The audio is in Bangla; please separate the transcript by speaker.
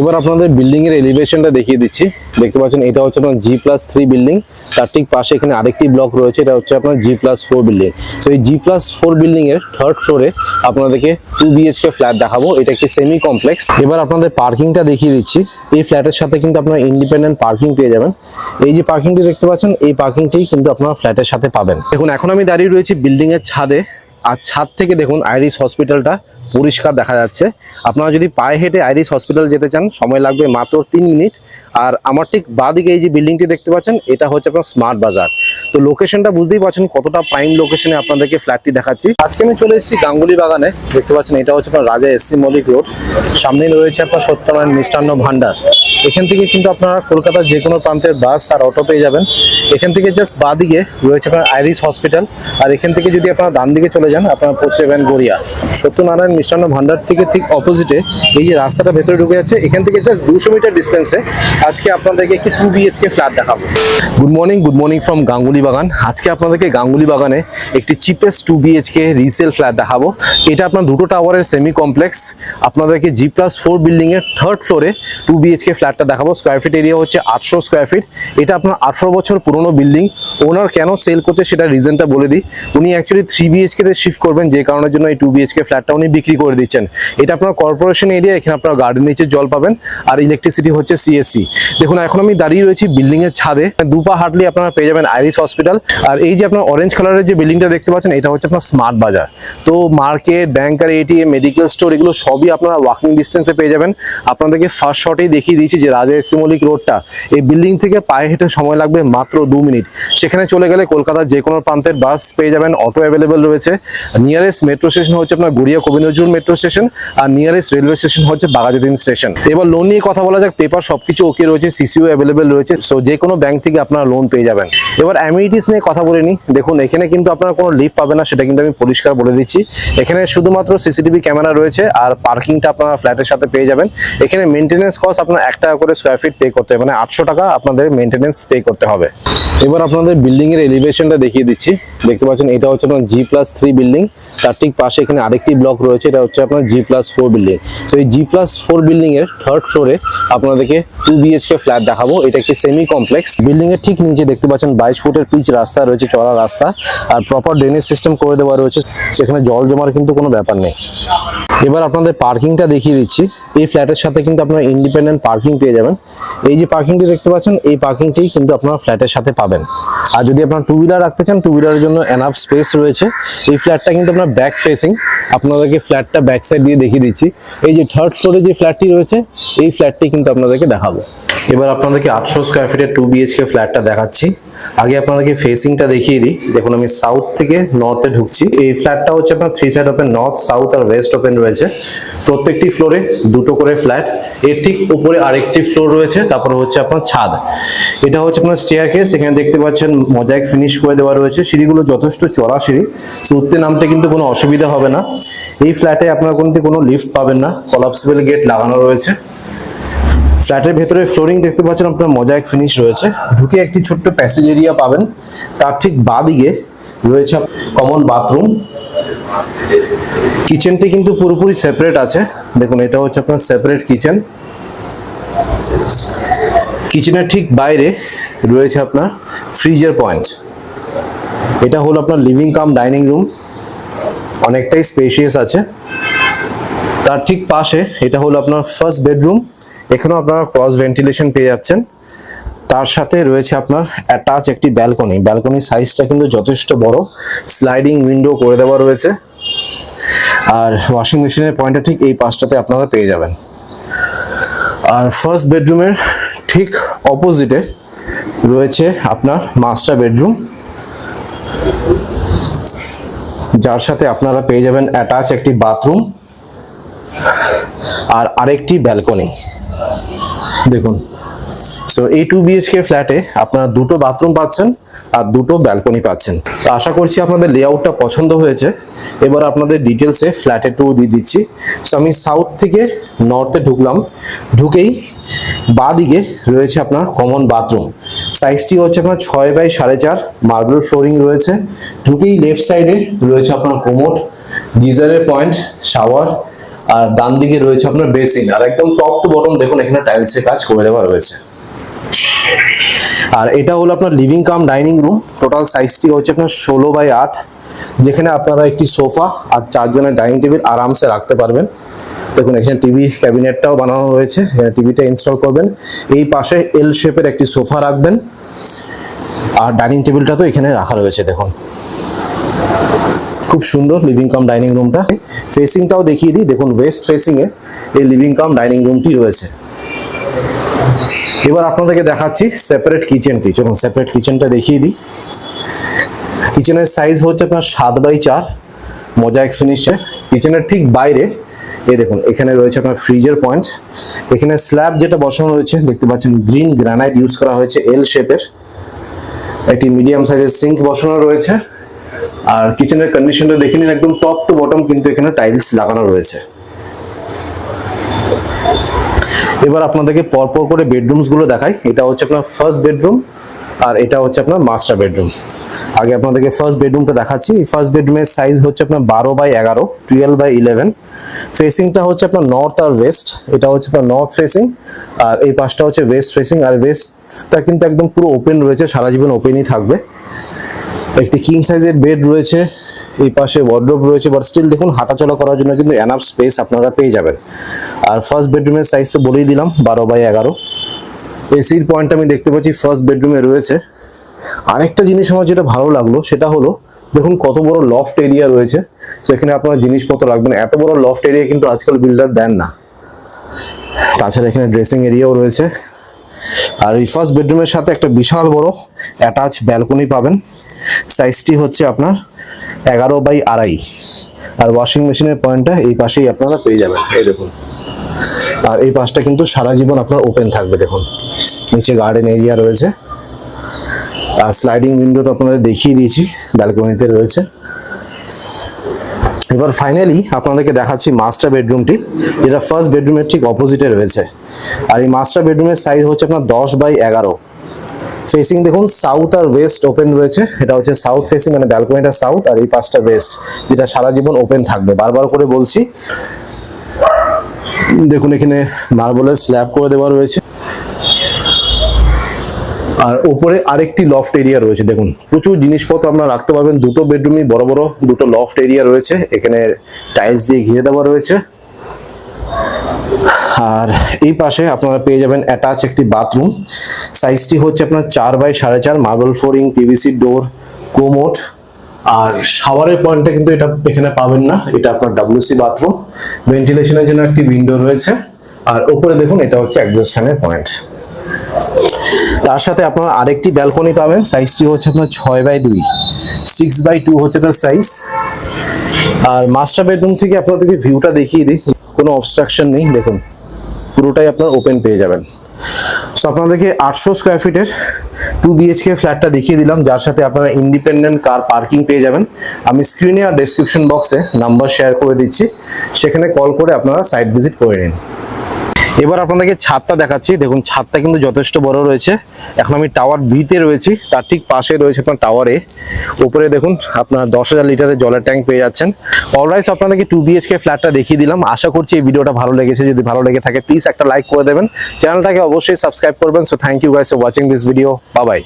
Speaker 1: এবার আপনাদের বিল্ডিং এর এলিভেশনটা দেখিয়ে দিচ্ছি। দেখতে পাচ্ছেন এটা হচ্ছে আপনার G+3 বিল্ডিং, তার ঠিক পাশে এখানে আরেকটি ব্লক রয়েছে, এটা হচ্ছে আপনার G+4 বিল্ডিং। তো এই G+4 বিল্ডিং এর থার্ড ফ্লোরে আপনাদেরকে 2 BHK ফ্ল্যাট দেখাবো। এটা একটি সেমি কমপ্লেক্স। এবার আপনাদের পার্কিংটা দেখিয়ে দিচ্ছি। এই ফ্ল্যাটের সাথে কিন্তু আপনারা ইন্ডিপেন্ডেন্ট পার্কিং পেয়ে যাবেন। এই যে পার্কিংটি দেখতে পাচ্ছেন, এই পার্কিংটি কিন্তু আপনারা ফ্ল্যাটের সাথে পাবেন। দেখুন এখন আমি দাঁড়িয়ে রয়েছি বিল্ডিং এর ছাদে, আর ছাদ থেকে দেখুন আইরিস হসপিটালটা পরিষ্কার দেখা যাচ্ছে। আপনারা যদি পায়ে হেঁটে আইরিস হসপিটাল যেতে চান সময় লাগবে মাত্র 3 মিনিট। আর আমার ঠিক বাঁদিকে এই যে বিল্ডিংটি দেখতে পাচ্ছেন, এটা হচ্ছে আপনার স্মার্ট বাজার। তো লোকেশনটা বুঝতেই পারছেন কতটা প্রাইম লোকেশনে আপনাদেরকে ফ্ল্যাটটি দেখাচ্ছি। আজকে আমি চলে এসেছি গাঙ্গুলি বাগানে। দেখতে পাচ্ছেন এটা হচ্ছে আপনার রাজা SC মল্লিক রোড, সামনেই রয়েছে আপনার সত্যনারায়ণ মিষ্টান্ন ভান্ডার। এখান থেকে কিন্তু আপনারা কলকাতার যে কোনো প্রান্তের বাস আর অটো পেয়ে যাবেন। এখান থেকে জাস্ট বাঁদিকে রয়েছে আপনার আইরিস হসপিটাল, আর এখান থেকে যদি আপনারা ডান দিকে চলে যান আপনারা পৌঁছে যাবেন গড়িয়া। সত্যনারায়ণ মিষ্টান্ন ভান্ডার থেকে ঠিক অপোজিটে এই যে রাস্তাটা ভেতরে ঢুকে যাচ্ছে, এখান থেকে জাস্ট 200 মিটার ডিস্টেন্সে আজকে আপনাদেরকে একটি 2 BHK ফ্ল্যাট দেখাবো। গুড মর্নিং ফ্রম গাঙ্গুলি বাগান। আজকে আপনাদেরকে গাঙ্গুলি বাগানে একটি চিপেস্ট 2 BHK রিসেল ফ্ল্যাট দেখাবো। এটা আপনার দুটো টাওয়ারের সেমি কমপ্লেক্স। আপনাদেরকে G+4 বিল্ডিং এর থার্ড ফ্লোরে 2 BHK ফ্ল্যাটটা দেখাবো। স্কোয়ার ফিট এরিয়া হচ্ছে 800 স্কোয়ার ফিট। এটা আপনার 18 বছর পুরনো বিল্ডিং। ওনার কেন সেল করছে সেটা রিজনটা বলে দিই। উনি অ্যাকচুয়ালি 3 BHK তে শিফট করবেন, যে কারণের জন্য এই 2 BHK ফ্ল্যাটটা উনি বিক্রি করে দিচ্ছেন। এটা আপনার কর্পোরেশন এরিয়া, এখানে আপনার গার্ডেন নিচে জল পাবেন, আর ইলেকট্রিসিটি হচ্ছে CSC। দেখুন এখন আমি দাঁড়িয়ে রয়েছি বিল্ডিং এর ছাদে। দুপা হাঁটলে আপনারা পেয়ে যাবেন আইরিস হসপিটাল। আর এই যে আপনার অরেঞ্জ কালারের যে বিল্ডিংটা দেখতে পাচ্ছেন, এটা হচ্ছে আপনার স্মার্ট বাজার। তো মার্কেট, ব্যাংকার, ATM, মেডিকেল স্টোর এগুলো সবই আপনারা ওয়াকিং ডিস্টেন্সে পেয়ে যাবেন। আপনাদেরকে ফার্স্ট শটেই দেখিয়ে দিয়েছি যে রাজা SC মল্লিক রোডটা, এই বিল্ডিং থেকে পায়ে হেঁটে সময় লাগবে মাত্র 2 মিনিট। সেখানে চলে গেলে কলকাতার যে কোনো প্রান্তের বাস পেয়ে যাবেন, অটো অ্যাভেলেবেল রয়েছে। নিয়ারেস্ট মেট্রো স্টেশন হচ্ছে আপনার গড়িয়া কবি নজরুল মেট্রো স্টেশন, আর নিয়ারেস্ট রেলওয়ে স্টেশন হচ্ছে বাঘাযতীন স্টেশন। এবার লোন নিয়ে কথা বলা যাক। পেপার সবকিছু ওকে রয়েছে, CCও অ্যাভেলেবেল রয়েছে। সো যে কোনো ব্যাংক থেকে আপনারা লোন পেয়ে যাবেন। এবার অ্যামিনিটিস নিয়ে কথা বলে নিই। দেখুন এখানে কিন্তু আপনারা কোনো লিফট পাবেন না, সেটা কিন্তু আমি পরিষ্কার বলে দিচ্ছি। এখানে শুধুমাত্র CCTV ক্যামেরা রয়েছে, আর পার্কিংটা আপনারা ফ্ল্যাটের সাথে পেয়ে যাবেন। এখানে মেনটেন্যান্স কস্ট আপনার 1 টাকা করে স্কোয়ার ফিট পে করতে হবে, মানে 800 টাকা আপনাদের মেনটেন্যান্স পে করতে হবে। এবার আপনাদের বিল্ডিং এর এলিভেশনটা দেখিয়ে দিচ্ছি। দেখতে পাচ্ছেন এটা হচ্ছে আপনার G+3 বিল্ডিং, তার ঠিক পাশে এখানে আরেকটি ব্লক রয়েছে, এটা হচ্ছে আপনার G+4 বিল্ডিং। তো এই G+4 বিল্ডিং এর থার্ড ফ্লোরে আপনাদেরকে 2 BHK ফ্ল্যাট দেখাবো। এটা একটি সেমি কমপ্লেক্স। বিল্ডিং এর ঠিক নিচে দেখতে পাচ্ছেন 22 ফুটের পিচ রাস্তা রয়েছে, চড়া রাস্তা, আর প্রপার ড্রেনেজ সিস্টেম করে দেওয়া রয়েছে। এখানে জল জমার কিন্তু কোনো ব্যাপার নেই। এবার আপনাদের পার্কিংটা দেখিয়ে দিচ্ছি। এই ফ্ল্যাটের সাথে কিন্তু আপনারা ইন্ডিপেন্ডেন্ট পার্কিং পেয়ে যাবেন। এই যে পার্কিংটি দেখতে পাচ্ছেন, এই পার্কিংটি কিন্তু আপনারা ফ্ল্যাটের সাথে পাবেন। আর যদি আপনারা 2 হুইলার রাখতে চান, 2 হুইলারের জন্য এনাফ স্পেস রয়েছে। এই ফ্ল্যাটটা কিন্তু আপনার ব্যাক ফেসিং। আপনাদেরকে ফ্ল্যাটটা ব্যাক সাইড দিয়ে দেখিয়ে দিচ্ছি। এই যে থার্ড ফ্লোরে যে ফ্ল্যাটটি রয়েছে, এই ফ্ল্যাটটি কিন্তু আপনাদেরকে দেখাবো। এবার আপনাদেরকে 800 স্কোয়ার ফিটের 2 BHK ফ্ল্যাটটা দেখাচ্ছি। আগে আপনাদেরকে ফেসিংটা দেখিয়ে দিই। দেখুন আমি সাউথ থেকে নর্থে ঢুকছি। এই ফ্ল্যাটটা হচ্ছে আপনার 3 সাইড ওপেন, নর্থ, সাউথ আর ওয়েস্ট ওপেন রয়েছে। প্রত্যেকটি ফ্লোরে দুটো করে ফ্ল্যাট। এর ঠিক উপরে আরেকটি ফ্লোর রয়েছে, তারপর হচ্ছে আপনার ছাদ। এটা হচ্ছে আপনার স্টেয়ারকেস। এখানে দেখতে পাচ্ছেন মোজাইক ফিনিশ করে দেওয়া রয়েছে। সিঁড়িগুলো যথেষ্ট চড়া সিঁড়ি, উঠতে নামতে কিন্তু কোনো অসুবিধা হবে না। এই ফ্ল্যাটে আপনার কোনো লিফট পাবেন না, কলাপসিবল গেট লাগানো রয়েছে। ফ্ল্যাটের ভেতরে ফ্লোরিং দেখতে পাচ্ছেন আপনার মোজাইক ফিনিশ রয়েছে। ঢুকে একটি ছোট্ট প্যাসেজ এরিয়া পাবেন। তার ঠিক বাঁদিকে রয়েছে কমন বাথরুম। কিচেনটি কিন্তু পুরোপুরি সেপারেট আছে। দেখুন এটা হচ্ছে আপনার সেপারেট কিচেন। কিচেনের ঠিক বাইরে রয়েছে আপনার ফ্রিজের পয়েন্ট। এটা হলো আপনার লিভিং কাম ডাইনিং রুম, অনেকটাই স্পেশিয়াস আছে। তার ঠিক পাশে এটা হলো আপনার ফার্স্ট বেডরুম। এখানেও আপনারা ক্রস ভেন্টিলেশন পেয়ে যাচ্ছেন। তার সাথে রয়েছে আপনার অ্যাটাচ একটি ব্যালকনি। ব্যালকনির সাইজটা কিন্তু যথেষ্ট বড়, স্লাইডিং উইন্ডো করে দেওয়া রয়েছে। আর ওয়াশিং মেশিনের পয়েন্টটা ঠিক এই পাশটাতে আপনারা পেয়ে যাবেন। আর ফার্স্ট বেডরুমের ঠিক অপোজিটে রয়েছে আপনার মাস্টার বেডরুম, যার সাথে আপনারা পেয়ে যাবেন অ্যাটাচ একটি বাথরুম আর আরেকটি ব্যালকনি। দেখুন, সো এই 2 BHK ফ্ল্যাটে আপনারা দুটো বাথরুম পাচ্ছেন আর দুটো ব্যালকনি পাচ্ছেন। তো আশা করছি আপনাদের লেআউটটা পছন্দ হয়েছে। এবার আপনাদের ডিটেলসে ফ্ল্যাটের ট্যুর দিয়ে দিচ্ছি। সো আমি সাউথ থেকে নর্থে ঢুকলাম। ঢুকেই বাঁদিকে রয়েছে আপনার কমন বাথরুম। সাইজটি হচ্ছে আপনার 6 বাই 4.5, মার্বেল ফ্লোরিং রয়েছে। ঢুকেই লেফট সাইডে রয়েছে আপনার কোমোড, গিজারের পয়েন্ট, শাওয়ার আর ডান দিকে রয়েছে আপনার বেসিন, আর একদম টপ টু বটম দেখুন এখানে টাইলসের কাজ করে দেওয়া রয়েছে। আর এটা হলো আপনার living cum dining room. Total সাইজটি হচ্ছে আপনার 16x8, যেখানে আপনারা একটি সোফা আর 4 জনের ডাইনিং টেবিল আরামসে রাখতে পারবেন। দেখুন এখানে টিভি ক্যাবিনেটটাও বানানো রয়েছে, এখানে টিভিটা ইনস্টল করবেন। এই পাশে এল শেপের একটি সোফা রাখবেন, আর ডাইনিং টেবিলটা তো এখানে রাখা রয়েছে। দেখুন খুব সুন্দর লিভিং কাম ডাইনিং রুমটা। ফেসিংটাও দেখিয়ে দিই, দেখুন ওয়েস্ট ফেসিং এ এই লিভিং কাম ডাইনিং রুমটি রয়েছে। এবার আপনাদেরকে দেখাচ্ছি সেপারেট কিচেনটি। চলুন সেপারেট কিচেনটা দেখিয়ে দিই। কিচেনের সাইজ হচ্ছে আপনার 7x4, মোজাইক ফিনিশে। কিচেনের ঠিক বাইরে এই দেখুন এখানে রয়েছে আপনার ফ্রিজের পয়েন্ট। এখানে স্ল্যাব যেটা বসানো রয়েছে দেখতে পাচ্ছেন গ্রিন গ্রানাইট ইউজ করা হয়েছে এল শেপের। একটি মিডিয়াম সাইজের সিঙ্ক বসানো রয়েছে। আর কিচেনের কন্ডিশনটা দেখে নিন, একদম টপ টু বটম কিন্তু এখানে টাইলস লাগানো রয়েছে। এবার আপনাদেরকে পরপর করে বেডরুমস গুলো দেখাই। এটা হচ্ছে আপনার ফার্স্ট বেডরুম, আর এটা হচ্ছে আপনার মাস্টার বেডরুম। আগে আপনাদেরকে ফার্স্ট বেডরুমটা দেখাচ্ছি। ফার্স্ট বেডরুমের সাইজ হচ্ছে আপনার 12x11, 12x11। ফেসিংটা হচ্ছে আপনার নর্থ আর ওয়েস্ট। এটা হচ্ছে আপনার নর্থ ফেসিং, আর এই পাশটা হচ্ছে ওয়েস্ট ফেসিং। আর ওয়েস্টটা কিন্তু একদম পুরো ওপেন রয়েছে, সারা জীবন ওপেনই থাকবে। একটি কিং সাইজের বেড রয়েছে, এই পাশে ওয়ার্ডরোব রয়েছে, বাট স্টিল দেখুন হাঁটাচলা করার জন্য কিন্তু এনাফ স্পেস আপনারা পেয়ে যাবেন। আর ফার্স্ট বেডরুমের সাইজ তো বলেই দিলাম 12x11। এসির পয়েন্ট আমি দেখতে পাচ্ছি ফার্স্ট বেডরুমে রয়েছে। আরেকটা জিনিস আমার যেটা ভালো লাগলো সেটা হলো দেখুন কত বড় লফট এরিয়া রয়েছে। তো এখানে আপনারা জিনিসপত্র রাখবেন, এত বড় লফট এরিয়া কিন্তু আজকাল বিল্ডার দেন না। তাছাড়া এখানে ড্রেসিং এরিয়াও রয়েছে। আর এই ফার্স্ট বেডরুমের সাথে একটা বিশাল বড় অ্যাটাচ ব্যালকনি পাবেন। সাইজটি হচ্ছে আপনার 11x2.5। আর ওয়াশিং মেশিনের পয়েন্টটা এই পাশেই আপনারা পেয়ে যাবেন, এই দেখুন। আর এই পাশটা কিন্তু সারা জীবন আপনার ওপেন থাকবে। দেখুন নিচে গার্ডেন এরিয়া রয়েছে, আর স্লাইডিং উইন্ডো তো আপনাদের দেখিয়ে দিয়েছি, ব্যালকনিতে রয়েছে। এবার ফাইনালি আপনাদেরকে দেখাচ্ছি মাস্টার বেডরুমটি, যেটা ফার্স্ট বেডরুমের ঠিক অপোজিটে রয়েছে। আর এই মাস্টার বেডরুমের সাইজ হচ্ছে আপনার 10x11। ফেসিং দেখুন সাউথ আর ওয়েস্ট ওপেন রয়েছে। এটা হচ্ছে সাউথ ফেসিং, মানে ব্যালকনিটা সাউথ আর এই পাশটা ওয়েস্ট, যেটা সারা জীবন ওপেন থাকবে। বারবার করে বলছি। দেখুন এখানে মার্বেলের স্ল্যাব করে দেওয়া রয়েছে। আর উপরে আরেকটি লফট এরিয়া রয়েছে। দেখুন প্রচুর জিনিসপত্র আপনারা রাখতে পারবেন। দুটো বেডরুমই বড় বড় দুটো লফট এরিয়া রয়েছে। এখানে টাইলস দিয়ে ঘিরে দেওয়া রয়েছে। আর এই পাশে আপনারা পেয়ে যাবেন অ্যাটাচ একটি বাথরুম। সাইজটি হচ্ছে আপনার 4x4.5, marble flooring, PVC door, commode. আর শাওয়ারের পয়েন্টটা কিন্তু এটা এখানে পাবেন না, এটা আপনার WC বাথরুম। ভেন্টিলেশনের জন্য একটি উইন্ডো রয়েছে। আর উপরে দেখুন এটা হচ্ছে এক্সস্ট ফ্যানের পয়েন্ট। তার সাথে আপনারা আরেকটি ব্যালকনি পাবেন। সাইজটি হচ্ছে আপনার 6x2, 6x2 হচ্ছে তার সাইজ। আর মাস্টার বেডরুম থেকে আপনাদেরকে ভিউটা দেখিয়ে দিই, কোনো অবস্ট্রাকশন নেই। দেখুন পুরোটাই আপনার ওপেন পেয়ে যাবেন। সো আপনাদেরকে 800 স্কোয়ার ফিটের 2 BHK ফ্ল্যাটটা দেখিয়ে দিলাম, যার সাথে আপনারা ইন্ডিপেন্ডেন্ট কার পার্কিং পেয়ে যাবেন। আমি স্ক্রিনে আর ডেসক্রিপশন বক্সে নাম্বার শেয়ার করে দিচ্ছি, সেখানে কল করে আপনারা সাইট ভিজিট করে নিন। এবার আপনাদেরকে ছাদটা দেখাচ্ছি। দেখুন ছাদটা কিন্তু যথেষ্ট বড় রয়েছে। এখন আমি টাওয়ার বিতে রয়েছি, তার ঠিক পাশে রয়েছে আপনার টাওয়ার এ। উপরে দেখুন আপনার 10,000 লিটারের জলের ট্যাঙ্ক পেয়ে যাচ্ছেন। অলরাইট আপনাদেরকে 2 BHK ফ্ল্যাটটা দেখিয়ে দিলাম। আশা করছি এই ভিডিওটা ভালো লেগেছে। যদি ভালো লেগে থাকে প্লিজ একটা লাইক করে দেবেন, চ্যানেলটাকে অবশ্যই সাবস্ক্রাইব করবেন। So thank you guys for watching this video. Bye by.